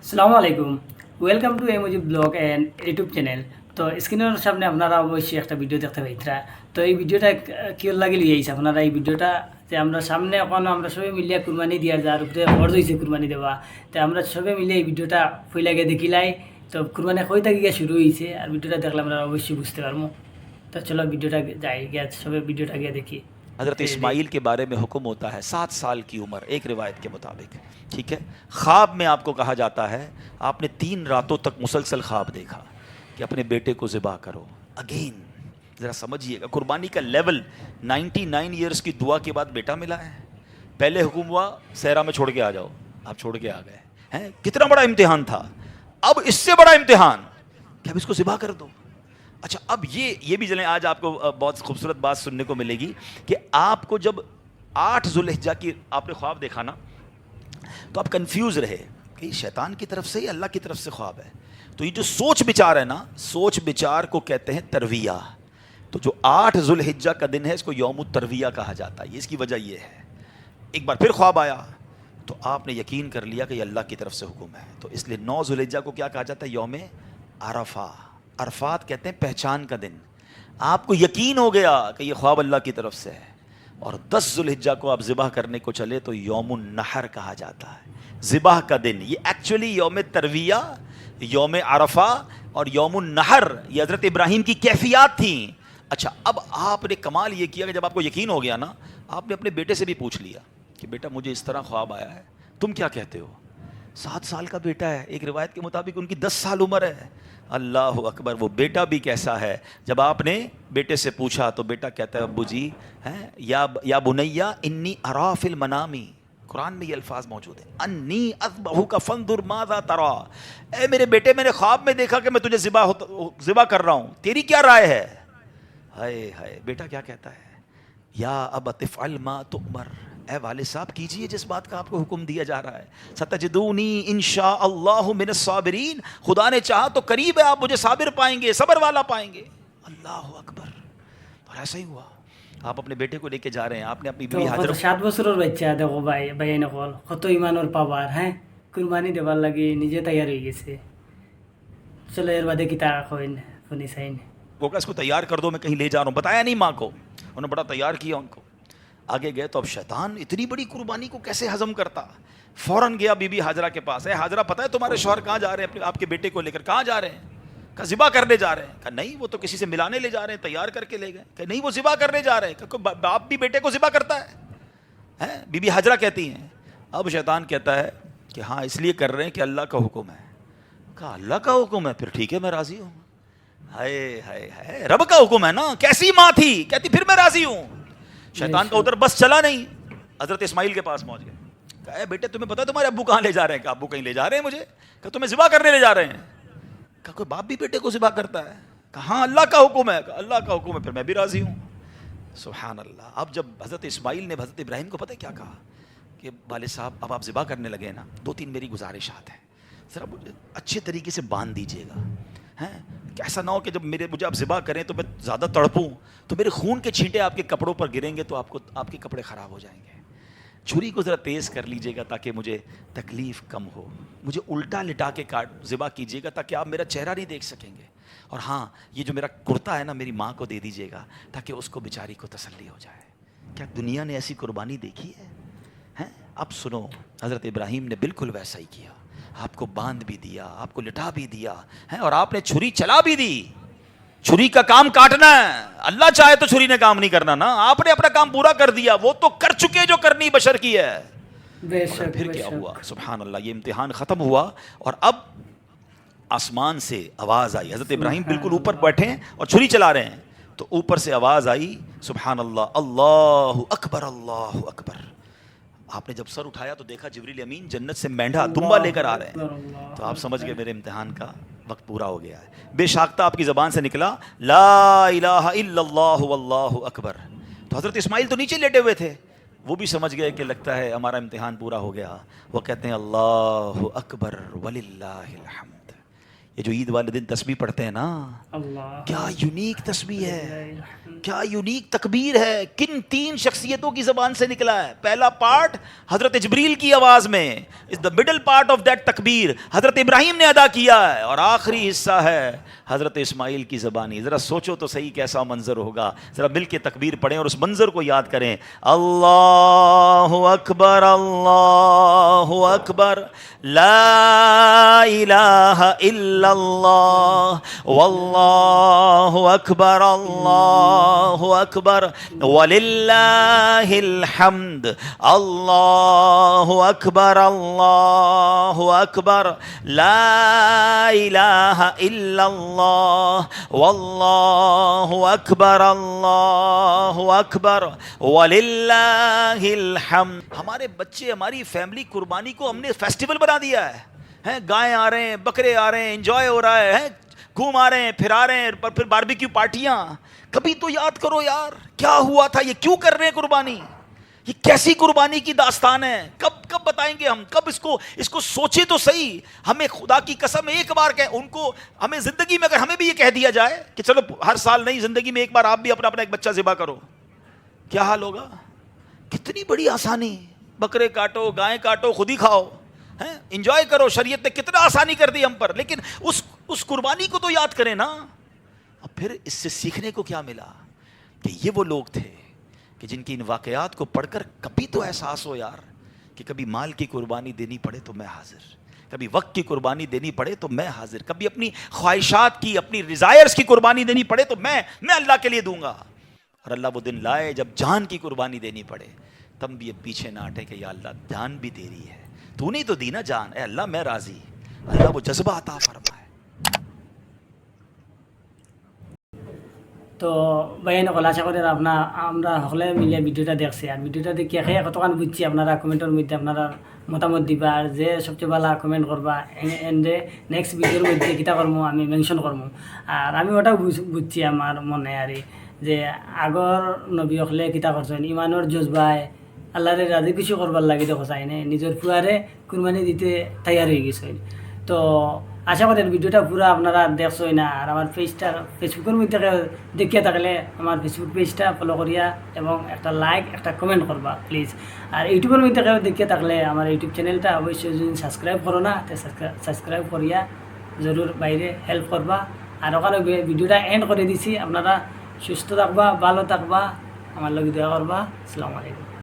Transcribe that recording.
আসসালামু আলাইকুম। Welcome to emoji blog and YouTube channel. তো স্ক্রিনের সামনে আপনারা অবশ্যই একটা ভিডিও দেখতে পাইতরা। তো এই ভিডিওটা কি লাগি লিয়ে আইছে আপনারা এই ভিডিওটা যে আমরা সামনে এখন আমরা সবাই মিলিয়ে কুরবানি দিয়া যার উপরে ফরজ হয়েছে কুরবানি দেওয়া। তো আমরা সবাই মিলে এই ভিডিওটা ফইলাগে দেখিলাই। তো কুরবানি কই থেকে গিয়ে শুরু হয়েছে আর ভিডিওটা দেখলে আমরা অবশ্যই বুঝতে পারবো। তো চলো ভিডিওটা যাই গিয়ে সবাই ভিডিওটা গিয়ে দেখি। हज़रत इस्माइल के बारे में हुक्म होता है 7 साल की उम्र, एक रिवायत के मुताबिक। ठीक है, ख्वाब में आपको कहा जाता है आपने 3 रातों तक मुसलसल ख्वाब देखा कि अपने बेटे को ज़िबा करो। अगेन ज़रा समझिएगा, कुर्बानी का लेवल 99 ईयर्स की दुआ के बाद बेटा मिला है। पहले हुक्म हुआ सहरा में छोड़ के आ जाओ, आप छोड़ के आ गए हैं। कितना बड़ा इम्तिहान था। अब इससे बड़ा इम्तिहान कि अब इसको ज़िबा कर दो। अच्छा, अब ये भी जलें, आज आपको बहुत खूबसूरत बात सुनने को मिलेगी कि आपको जब 8 ज़ुल्हिज्जा की आपने ख्वाब देखा ना, तो आप कंफ्यूज रहे कि शैतान की तरफ से या अल्लाह की तरफ से ख्वाब है। तो ये जो सोच विचार है ना, सोच विचार को कहते हैं तरविया। तो जो 8 ज़ुल्हिज्जा का दिन है इसको यौम तरविया कहा जाता है। इसकी वजह ये है, एक बार फिर ख्वाब आया तो आपने यकीन कर लिया कि ये अल्लाह की तरफ से हुक्म है। तो इसलिए 9 ज़ुल्हिज्जा को क्या कहा जाता है? यौम अरफा। अरफात कहते हैं पहचान का दिन। आपको यकीन हो गया कि ये ख्वाब अल्लाह की तरफ से है। और 10 ज़ुल्हिज्जा को आप ज़िबाह करने को चले तो यौमुन नहर कहा जाता है, ज़िबाह का दिन। ये एक्चुअली यौम तरविया, यौम अरफा और यौमुन नहर ये हज़रत इब्राहीम की कैफियत थी। अच्छा, अब आपने कमाल ये किया कि जब आपको यकीन हो गया ना, आपने अपने बेटे से भी पूछ लिया कि बेटा मुझे इस तरह ख्वाब आया है, तुम क्या कहते हो? 7 साल का बेटा है, एक रिवायत के मुताबिक उनकी 10 साल उम्र है। अल्लाह अकबर, वो बेटा भी कैसा है। जब आपने बेटे से पूछा तो बेटा कहता है अब्बू जी हैं या बुनैया इन्नी अरा फिल मनामी, कुरान में ये अल्फाज मौजूद है, अन्नी अज़बहु का फंदुर माज़ा तरा। ए मेरे बेटे, मैंने ख्वाब में देखा कि मैं तुझे ज़िबा कर रहा हूँ, तेरी क्या राय है? हाय हाय, बेटा क्या कहता है? या अब तिफ़अल मा तुअमर, ए वालिद साहब कीजिए जिस बात का आपको हुक्म दिया जा रहा है। सतजदूनी इंशाअल्लाहु मिनस साबिरीन, खुदा ने चाहा तो करीब है आप मुझे साबिर पाएंगे, सब्र वाला पाएंगे। अल्लाह अकबर। और ऐसा ही हुआ, आप अपने बेटे को लेके जा रहे हैं, आपने अपनी তো बीवी কত हाजरा 7 বছরের বাচ্চা দেখো ভাই ভাই নকল কত ইমানের পাওয়ার, হ্যাঁ কুরবানি দেবার লাগি নিজে তৈয়ার হয়ে গেছে। চলো এর বাদে কি তা কইন শুনি চাইন। को कहा इसको तैयार कर दो, मैं कहीं ले जा रहा हूँ। बताया नहीं माँ को, उन्होंने बड़ा तैयार किया उनको। आगे गए तो अब शैतान इतनी बड़ी कुर्बानी को कैसे हजम करता। फौरन गया बीबी हाजरा के पास, है हाजरा पता है तुम्हारे शौहर कहाँ जा रहे हैं, अपने आपके बेटे को लेकर कहाँ जा रहे हैं? कहा ज़िबा करने जा रहे हैं। कहा नहीं, वो तो किसी से मिलाने ले जा रहे हैं, तैयार करके ले गए। कहा नहीं, वो ज़िबा करने जा रहे हैं। कहा बाप भी बेटे को ज़िबा करता है? बीबी हाजरा कहती हैं। अब शैतान कहता है कि हाँ इसलिए कर रहे हैं कि अल्लाह का हुक्म है। कहा अल्लाह का हुक्म है, फिर ठीक है मैं राज़ी हूँ। हाय हाय हाय, रब का हुक्म है ना। कैसी माँ थी, कहती फिर मैं राज़ी हूँ। शैतान का उधर बस चला नहीं, हज़रत इस्माइल के पास पहुँच गए। कहा बेटे तुम्हें पता है तुम्हारे अब्बू कहाँ ले जा रहे हैं? कहा अब्बू कहीं ले जा रहे हैं मुझे। कहा तुम्हें ज़िबा करने ले जा रहे हैं? कहा कोई बाप भी बेटे को ज़िबा करता है? कहा हाँ अल्लाह का हुक्म है। कहा अल्लाह का हुक्म है, फिर मैं भी राज़ी हूँ। सुभान अल्लाह। अब जब हज़रत इस्माइल ने हज़रत इब्राहीम को पता है क्या कहा कि वालिद साहब अब आप ज़िबा करने लगे ना, 2-3 मेरी गुजारिशात हैं, ज़रा मुझे अच्छे तरीके से बांध दीजिएगा। हैं ऐसा ना हो कि जब मुझे आप ज़िबा करें तो मैं ज़्यादा तड़पूं तो मेरे खून के छींटे आपके कपड़ों पर गिरेंगे तो आपके कपड़े ख़राब हो जाएंगे। छुरी को ज़रा तेज़ कर लीजिएगा ताकि मुझे तकलीफ़ कम हो। मुझे उल्टा लिटा के ज़िबा कीजिएगा ताकि आप मेरा चेहरा नहीं देख सकेंगे। और हाँ, ये जो मेरा कुर्ता है ना, मेरी माँ को दे दीजिएगा ताकि उसको बेचारी को तसल्ली हो जाए। क्या दुनिया ने ऐसी कुर्बानी देखी है? अब सुनो, हज़रत इब्राहीम ने बिल्कुल वैसा ही किया। आपको बांध भी दिया, आपको लिटा भी दिया है, और आपने छुरी चला भी दी। छुरी का काम काटना है, अल्लाह चाहे तो छुरी ने काम नहीं करना ना। आपने अपना काम पूरा कर दिया, वो तो कर चुके जो करनी बशर की है। बेशक फिर क्या बेशक। हुआ? सुभान अल्लाह, ये इम्तिहान ख़त्म हुआ और अब आसमान से आवाज़ आई। हज़रत इब्राहीम बिल्कुल ऊपर बैठे हैं और छुरी चला रहे हैं, तो ऊपर से आवाज़ आई, सुभान अल्लाह, अल्लाहु अकबर, अल्लाहु अकबर। आपने जब सर उठाया तो देखा जिब्रील अमीन जन्नत से मेंढा दुम्बा लेकर आ रहे हैं। तो आप समझ गए मेरे इम्तिहान का वक्त पूरा हो गया है। बेशाख्ता आपकी ज़बान से निकला ला इलाहा इल्लल्लाहु वल्लाहु अकबर। तो हज़रत इस्माइल तो नीचे लेटे हुए थे, वो भी समझ गए कि लगता है हमारा इम्तिहान पूरा हो गया। वो कहते हैं अल्लाहु अकबर वलिल्लाहिल हम्द। ये जो ईद वाले दिन तस्बीह पढ़ते हैं ना, अल्लाह क्या यूनिक तस्बीह है, क्या यूनिक तकबीर है। किन 3 शख्सियतों की ज़बान से निकला है। पहला पार्ट हज़रत जिब्रील की आवाज़ में, is the middle part of that तकबीर हज़रत इब्राहीम ने अदा किया है, और आखिरी हिस्सा है हज़रत इस्माइल की ज़बानी। ज़रा सोचो तो सही कैसा मंज़र होगा। ज़रा मिल के तकबीर पढ़ें और उस मंज़र को याद करें। अल्लाहु अकबर, अल्लाहु अकबर, ला इलाहा इल्लल्लाह, वल्लाहु अकबर, अल्लाहु अकबर, वलिल्लाहिल हम्द, अल्लाहु अकबर, अल्लाहु अकबर, ला इलाहा इल्लल्लाह, वल्लाहु अकबर, अल्लाहु अकबर, वलिल्लाहिल हम्द। हमारे बच्चे, हमारी फैमिली कुर्बानी को हमने फेस्टिवल बना दिया है। गाय आ रहे हैं, बकरे आ रहे हैं, एंजॉय हो रहा है, घूम आ रहे हैं, फिर आ रहे हैं, पर फिर बारबेक्यू पार्टियां। कभी तो याद करो यार, क्या हुआ था, ये क्यों कर रहे हैं कुर्बानी, ये कैसी कुर्बानी की दास्तान है। कब कब बताएंगे हम, कब इसको सोचे तो सही। हमें खुदा की कसम एक बार कह, उनको हमें जिंदगी में अगर हमें भी ये कह दिया जाए कि चलो हर साल नहीं, जिंदगी में एक बार आप भी अपना अपना एक बच्चा ज़िबा करो, क्या हाल होगा। कितनी बड़ी आसानी, बकरे काटो, गाय काटो, खुद ही खाओ, हैं, एंजॉय करो। शरीयत ने कितना आसानी कर दी हम पर, लेकिन उस कुर्बानी को तो याद करें ना। अब फिर इससे सीखने को क्या मिला कि ये वो लोग थे कि जिनकी इन वाकयात को पढ़कर कभी तो एहसास हो यार कि कभी माल की कुर्बानी देनी पड़े तो मैं हाजिर, कभी वक्त की कुर्बानी देनी पड़े तो मैं हाजिर, कभी अपनी ख्वाहिशात की, अपनी डिज़ायर्स की कुर्बानी देनी पड़े तो मैं अल्लाह के लिए दूंगा। और अल्लाह वो दिन लाए जब जान की कुर्बानी देनी पड़े, तब भी अब पीछे ना हटे कि या अल्लाह जान भी दे रही है, तूने तो दी ना जान, ए अल्लाह मैं राजी। अल्लाह वो जज्बा अता फरमाए। তো ভাইয়েনকল আশা করি আমরা সকলে মিলে ভিডিওটা দেখছি, আর ভিডিওটা দেখে কতক্ষণ বুঝছি আপনারা কমেন্টের মধ্যে আপনারা মতামত দিবা, আর যে সবচেয়ে ভালো কমেন্ট করবা এন্ডে নেক্সট ভিডিওর মধ্যে কিতা করবো আমি মেনশন করবো। আর আমি ওটাও বুঝছি আমার মনে আর যে আগর নবী হলে কিতা করছেন, ইমানোর জজবায় আল্লাহরে রাজি খুশি করবার লাগি দেখো চাই না, নিজের ফুয়ারে কুরবানি দিতে তৈয়ার হয়ে গেছে। তো আশা করেন ভিডিওটা পুরো আপনারা দেখছই না। আর আমার পেজটা ফেসবুকের মধ্যে দেখিয়ে থাকলে আমার ফেসবুক পেজটা ফলো করিয়া এবং একটা লাইক একটা কমেন্ট করবা প্লিজ। আর ইউটিউবের মধ্যে দেখিয়ে থাকলে আমার ইউটিউব চ্যানেলটা অবশ্যই যদি সাবস্ক্রাইব করো না তো সাবস্ক্রাইব করিয়া জরুর বাইরে হেল্প করবা। আর ওখানে ভিডিওটা এন্ড করে দিছি, আপনারা সুস্থ থাকবা, ভালো থাকবা, আমার লগে দোয়া করবা। আসসালামু আলাইকুম।